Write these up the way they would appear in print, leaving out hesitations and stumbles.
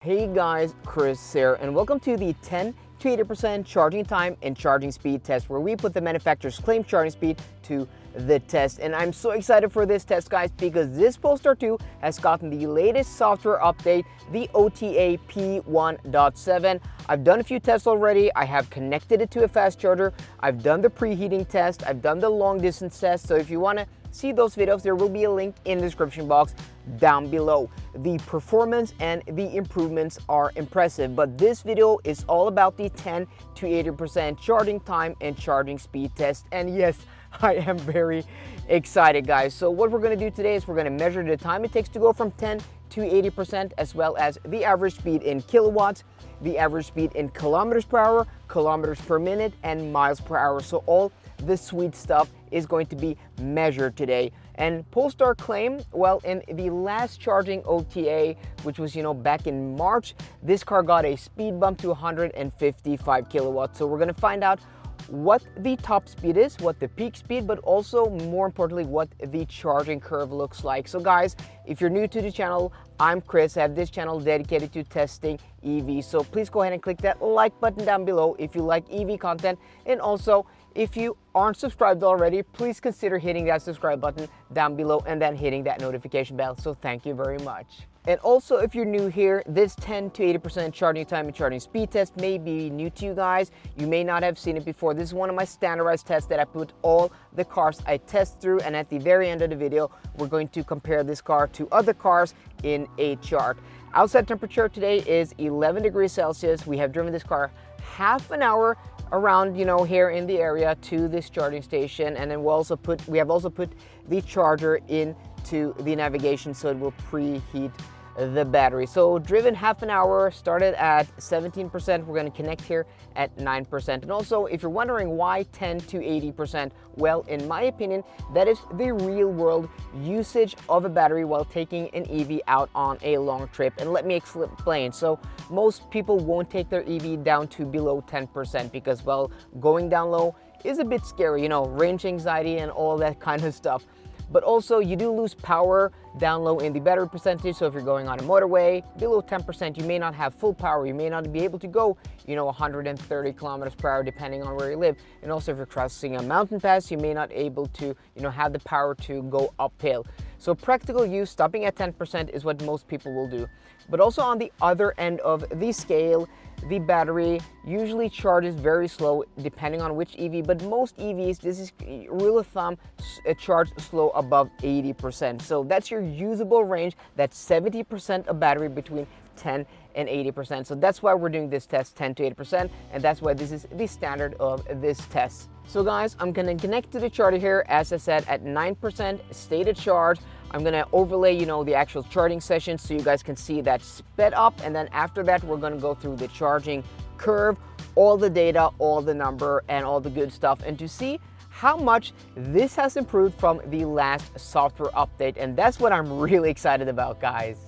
Hey guys, Chris here, and welcome to the 10 to 80% charging time and charging speed test, where we put the manufacturer's claimed charging speed to the test. And I'm so excited for this test, guys, because this Polestar 2 has gotten the latest software update, the OTA P1.7. I've done a few tests already. I have connected it to a fast charger. I've done the preheating test. I've done the long distance test. So if you want to see those videos, there will be a link in the description box down below. The performance and the improvements are impressive, but this video is all about the 10 to 80% charging time and charging speed test. And yes, I am very excited, guys. So what we're going to do today is we're going to measure the time it takes to go from 10 to 80%, as well as the average speed in kilowatts, the average speed in kilometers per hour, kilometers per minute, and miles per hour. So all the sweet stuff is going to be measured today. And Polestar claimed, well, in the last charging OTA, which was, back in March, this car got a speed bump to 155 kilowatts. So we're gonna find out what the top speed is, what the peak speed, but also more importantly, what the charging curve looks like. So guys, if you're new to the channel, I'm Chris. I have this channel dedicated to testing EVs. So please go ahead and click that like button down below if you like EV content. And also, if you aren't subscribed already, please consider hitting that subscribe button down below and then hitting that notification bell. So thank you very much. And also, if you're new here, this 10 to 80% charging time and charging speed test may be new to you guys. You may not have seen it before. This is one of my standardized tests that I put all the cars I test through, and at the very end of the video, we're going to compare this car to other cars in a chart. Outside temperature today is 11 degrees Celsius. We have driven this car half an hour around, here in the area to this charging station, and then we have also put the charger into the navigation so it will preheat the battery. So driven half an hour, started at 17%. We're going to connect here at 9%. And also, if you're wondering why 10 to 80%, well, in my opinion, that is the real world usage of a battery while taking an EV out on a long trip. And let me explain. So most people won't take their EV down to below 10% because, well, going down low is a bit scary, range anxiety and all that kind of stuff. But also, you do lose power down low in the battery percentage. So if you're going on a motorway below 10%, you may not have full power. You may not be able to go, 130 kilometers per hour, depending on where you live. And also, if you're crossing a mountain pass, you may not able to, have the power to go uphill. So practical use, stopping at 10% is what most people will do. But also on the other end of the scale, the battery usually charges very slow depending on which EV, but most EVs, this is rule of thumb, charge slow above 80%. So that's your usable range. That's 70% of battery between 10 and 80%. So that's why we're doing this test 10 to 80%, and that's why this is the standard of this test. So guys, I'm gonna connect to the charger here, as I said, at 9% stated charge. I'm gonna overlay, the actual charging session so you guys can see that sped up. And then after that, we're gonna go through the charging curve, all the data, all the number, and all the good stuff. And to see how much this has improved from the last software update. And that's what I'm really excited about, guys.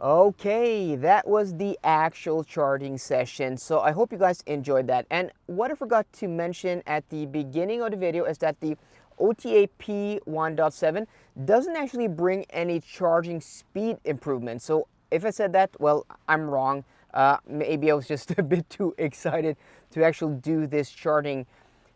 Okay, that was the actual charging session. So I hope you guys enjoyed that. And what I forgot to mention at the beginning of the video is that the OTA P1.7 doesn't actually bring any charging speed improvements. So if I said that, well, I'm wrong. Maybe I was just a bit too excited to actually do this charging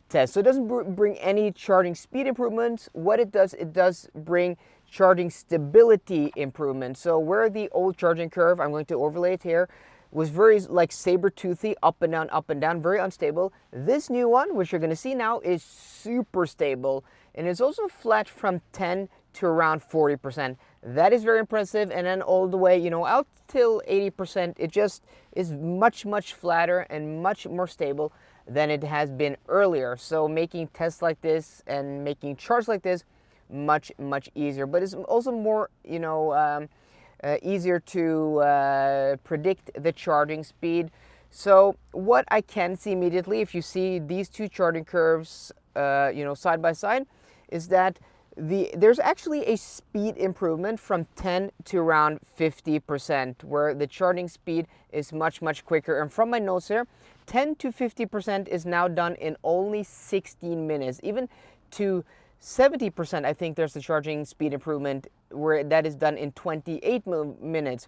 test. So it doesn't bring any charging speed improvements. What it does bring charging stability improvements. So where the old charging curve, I'm going to overlay it here, was very like saber-toothy, up and down, very unstable. This new one, which you're going to see now, is super stable, and it's also flat from 10 to around 40%. That is very impressive. And then all the way, out till 80%, it just is much flatter and much more stable than it has been earlier. So making tests like this and making charts like this much easier, but it's also more easier to predict the charging speed. So what I can see immediately, if you see these two charging curves side by side, is that there's actually a speed improvement from 10 to around 50%, where the charging speed is much quicker. And from my notes here, 10 to 50% is now done in only 16 minutes. Even to 70%, I think there's a charging speed improvement where that is done in 28 minutes.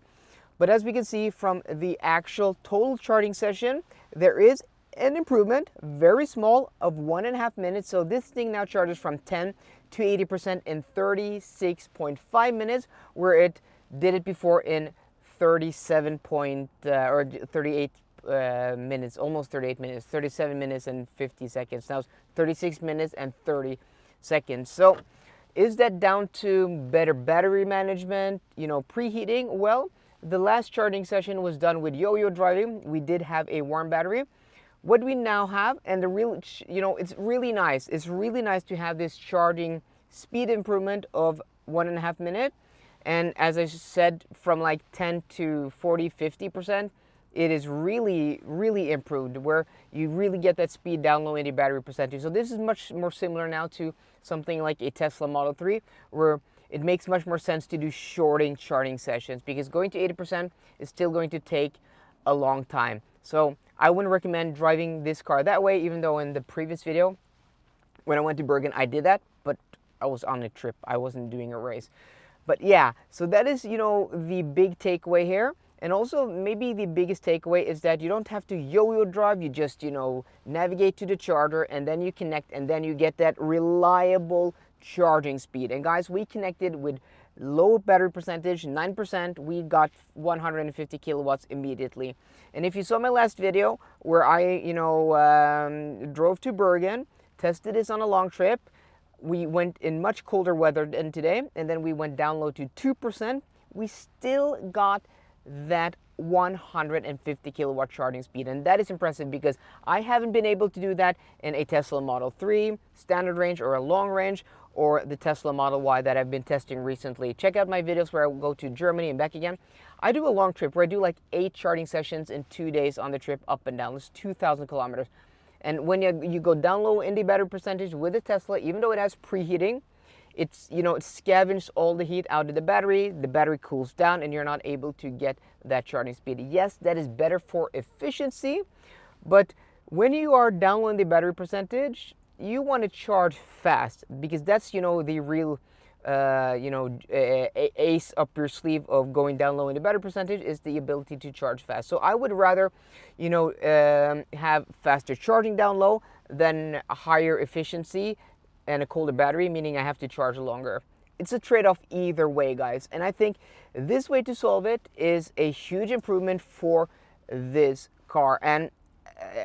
But as we can see from the actual total charging session, there is an improvement, very small, of 1.5 minutes. So this thing now charges from 10 to 80% in 36.5 minutes, where it did it before in 38 minutes, almost 38 minutes, 37 minutes and 50 seconds. Now it's 36 minutes and 30 seconds. So is that down to better battery management, preheating? Well, the last charging session was done with yo-yo driving. We did have a warm battery. What we now have, and it's really nice. It's really nice to have this charging speed improvement of 1.5 minutes. And as I said, from like 10 to 40, 50%, it is really improved, where you really get that speed down low in the battery percentage. So this is much more similar now to something like a Tesla Model 3, where it makes much more sense to do shorting charging sessions, because going to 80% is still going to take a long time. So I wouldn't recommend driving this car that way, even though in the previous video, when I went to Bergen, I did that, but I was on a trip. I wasn't doing a race. But yeah, so that is, the big takeaway here. And also maybe the biggest takeaway is that you don't have to yo-yo drive. You just, navigate to the charger, and then you connect, and then you get that reliable charging speed. And guys, we connected with low battery percentage, 9%. We got 150 kilowatts immediately. And if you saw my last video where I, drove to Bergen, tested this on a long trip, we went in much colder weather than today, and then we went down low to 2%. We still got that 150 kilowatt charging speed, and that is impressive, because I haven't been able to do that in a Tesla Model 3 standard range or a long range, or the Tesla Model Y that I've been testing recently. Check out my videos where I will go to Germany and back again. I do a long trip where I do like 8 charging sessions in 2 days on the trip up and down. It's 2,000 kilometers. And when you go down low in the battery percentage with the Tesla, even though it has preheating, it scavenges all the heat out of the battery cools down, and you're not able to get that charging speed. Yes, that is better for efficiency, but when you are down low in the battery percentage, you want to charge fast, because that's, the real, ace up your sleeve of going down low in the battery percentage, is the ability to charge fast. So I would rather, have faster charging down low than a higher efficiency and a colder battery, meaning I have to charge longer. It's a trade-off either way, guys. And I think this way to solve it is a huge improvement for this car. And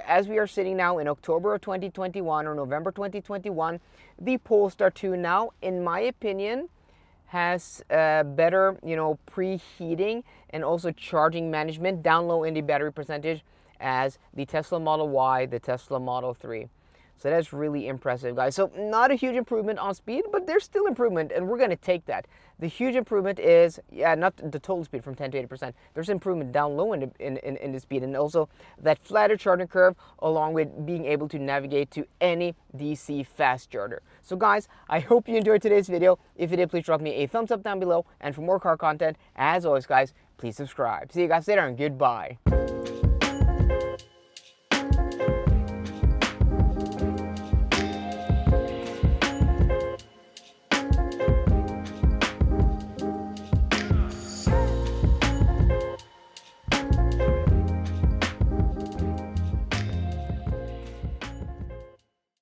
as we are sitting now in October of 2021 or November 2021, the Polestar 2 now, in my opinion, has better, preheating and also charging management down low in the battery percentage as the Tesla Model Y, the Tesla Model 3. So that's really impressive, guys. So not a huge improvement on speed, but there's still improvement, and we're going to take that. The huge improvement is, not the total speed from 10 to 80%. There's improvement down low in the speed, and also that flatter charging curve, along with being able to navigate to any DC fast charger. So guys, I hope you enjoyed today's video. If you did, please drop me a thumbs up down below. And for more car content, as always, guys, please subscribe. See you guys later, and goodbye.